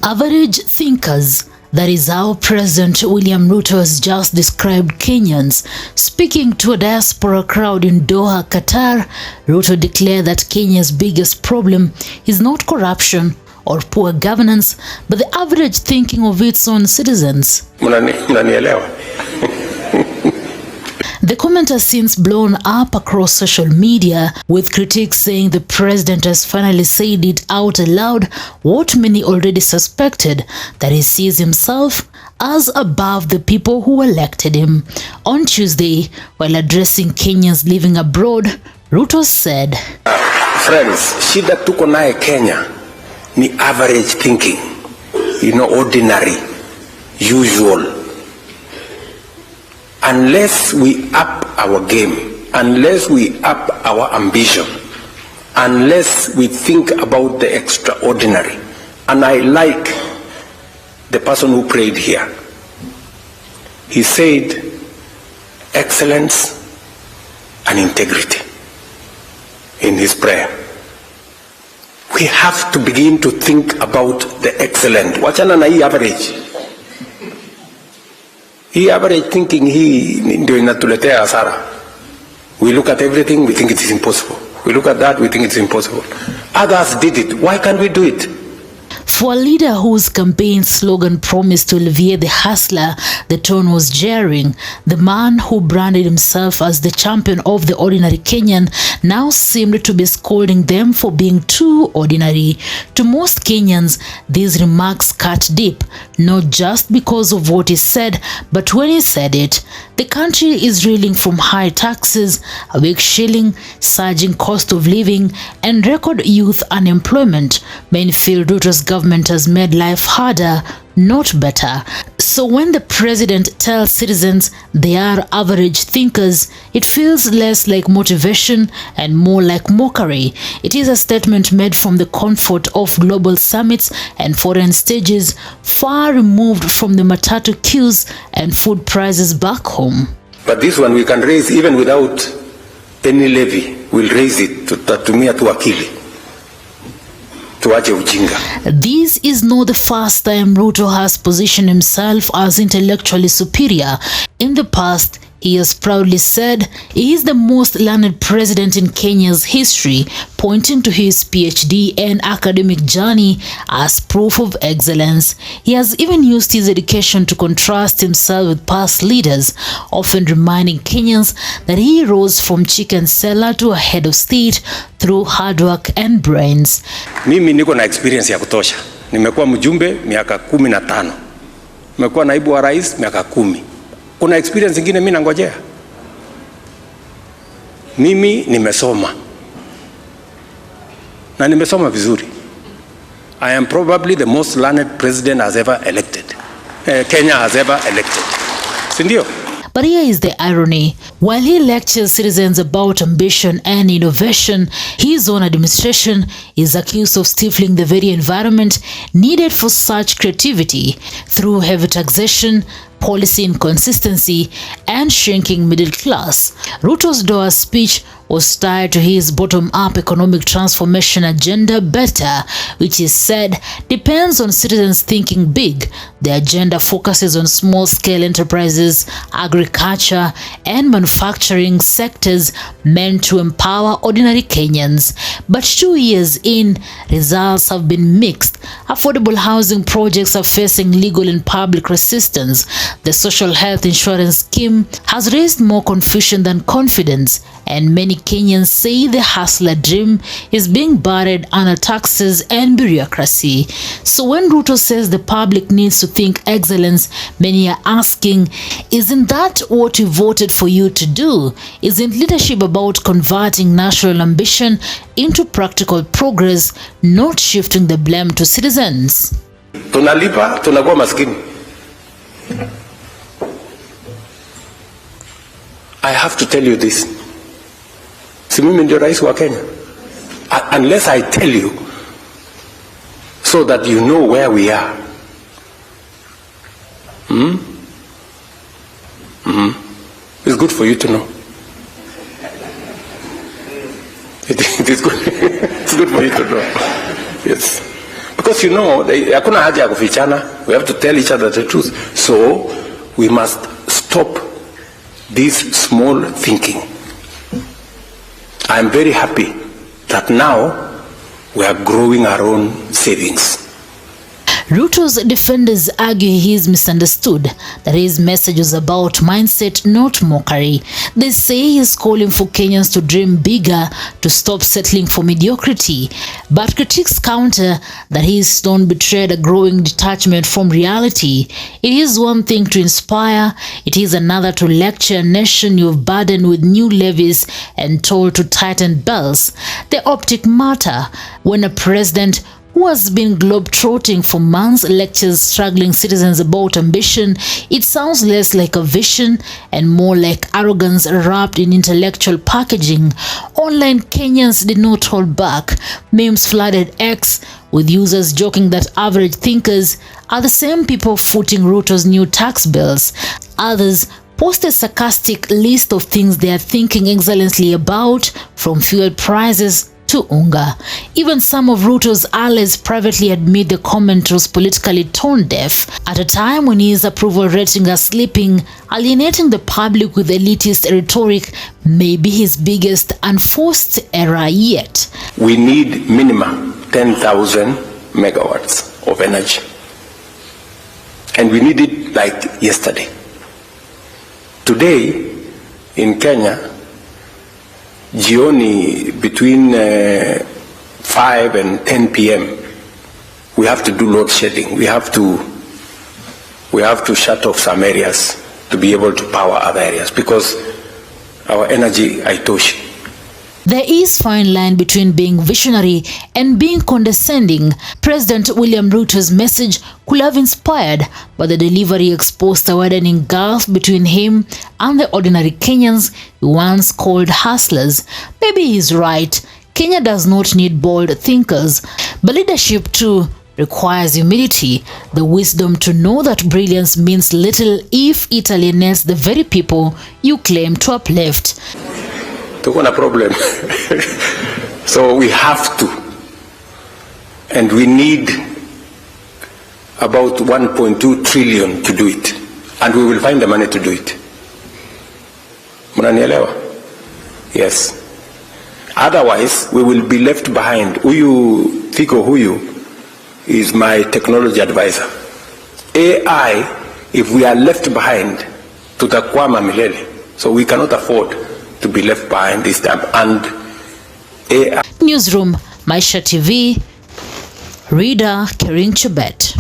Average thinkers. That is how President William Ruto has just described Kenyans. Speaking to a diaspora crowd in Doha, Qatar, Ruto declared that Kenya's biggest problem is not corruption or poor governance, but the average thinking of its own citizens. The comment has since blown up across social media, with critics saying the president has finally said it out aloud what many already suspected, that he sees himself as above the people who elected him. On Tuesday, while addressing Kenyans living abroad, Ruto said, Friends, shida tuko naye Kenya ni average thinking, ordinary, usual. Unless we up our game, unless we up our ambition, unless we think about the extraordinary. And I like the person who prayed here. He said excellence and integrity in his prayer. We have to begin to think about the excellent. Wachana na hii average. Hii average thinking ndio inatuletea hasara. We look at everything, we think it is impossible. We look at that, we think it's impossible. Others did it. Why can't we do it? For a leader whose campaign slogan promised to alleviate the hustler, the tone was jarring. The man who branded himself as the champion of the ordinary Kenyan now seemed to be scolding them for being too ordinary. To most Kenyans, these remarks cut deep, not just because of what he said, but when he said it. The country is reeling from high taxes, a weak shilling, surging cost of living, and record youth unemployment. Many feel Ruto's government has made life harder, not better. So when the president tells citizens they are average thinkers, it feels less like motivation and more like mockery. It is a statement made from the comfort of global summits and foreign stages, far removed from the matatu queues and food prices back home. But this one we can raise even without any levy. We'll raise it tutatumia tu akili. This is not the first time Ruto has positioned himself as intellectually superior. In the past, he has proudly said he is the most learned president in Kenya's history, pointing to his PhD and academic journey as proof of excellence. He has even used his education to contrast himself with past leaders, often reminding Kenyans that he rose from chicken seller to a head of state through hard work and brains. Mimi niko na experience ya kutosha. Nimekuwa mjumbe miaka 15. Nimekuwa naibu wa rais miaka 10. Kuna experience nyingine mimi nangojea. Mimi nimesoma. Na nimesoma vizuri. I am probably the most learned president has ever elected. Kenya has ever elected. Sindio? But here is the irony. While he lectures citizens about ambition and innovation, his own administration is accused of stifling the very environment needed for such creativity through heavy taxation, policy inconsistency, and shrinking middle class. Ruto's Doha speech was tied to his bottom-up economic transformation agenda better, which he said depends on citizens thinking big. The agenda focuses on small-scale enterprises, agriculture, and manufacturing sectors meant to empower ordinary Kenyans. But 2 years in, results have been mixed. Affordable housing projects are facing legal and public resistance. The social health insurance scheme has raised more confusion than confidence, and many Kenyans say the hustler dream is being buried under taxes and bureaucracy. So when Ruto says the public needs to think excellence, many are asking, isn't that what we voted for you to do? Isn't leadership about converting national ambition into practical progress, not shifting the blame to citizens? Tunalipa, tunakuwa maskini. I have to tell you this. Si mimi ndio rais wa Kenya. Unless I tell you so that you know where we are. It's good for you to know. It is good. It's good for you to know. Yes. Because hakuna haja ya kufichana. We have to tell each other the truth. So we must stop this small thinking. I am very happy that now we are growing our own savings. Ruto's defenders argue he is misunderstood, that his message was about mindset, not mockery. They say he is calling for Kenyans to dream bigger, to stop settling for mediocrity. But critics counter that his tone betrayed a growing detachment from reality. It is one thing to inspire, it is another to lecture a nation you've burdened with new levies and told to tighten belts. The optic matter when a president who has been globe-trotting for months lectures struggling citizens about ambition. It sounds less like a vision and more like arrogance wrapped in intellectual packaging. Online Kenyans did not hold back. Memes flooded X, with users joking that average thinkers are the same people footing Ruto's new tax bills. Others post a sarcastic list of things they are thinking excellently about, from fuel prices to unga. Even some of Ruto's allies privately admit the comment was politically tone deaf at a time when his approval ratings are slipping, alienating the public with elitist rhetoric, maybe his biggest unforced error yet. We need minimum 10,000 megawatts of energy. And we need it like yesterday. Today, in Kenya, jioni between 5 and 10 p.m. we have to do load shedding. We have to shut off some areas to be able to power other areas because our energy haitoshi. There is a fine line between being visionary and being condescending. President William Ruto's message could have inspired, but the delivery exposed a widening gulf between him and the ordinary Kenyans he once called hustlers. Maybe he's right. Kenya does not need bold thinkers, but leadership too requires humility, the wisdom to know that brilliance means little if it alienates the very people you claim to uplift. Tuko na problem. So we have to, and we need about 1.2 trillion to do it, and we will find the money to do it. Mnanielewa? Yes. Otherwise, we will be left behind. Huyu Thiko huyu is my technology advisor. AI, if we are left behind, tutakwama milele. So we cannot afford to be left behind this time. And AI. Newsroom, Maisha TV, Reader Kering Chubet.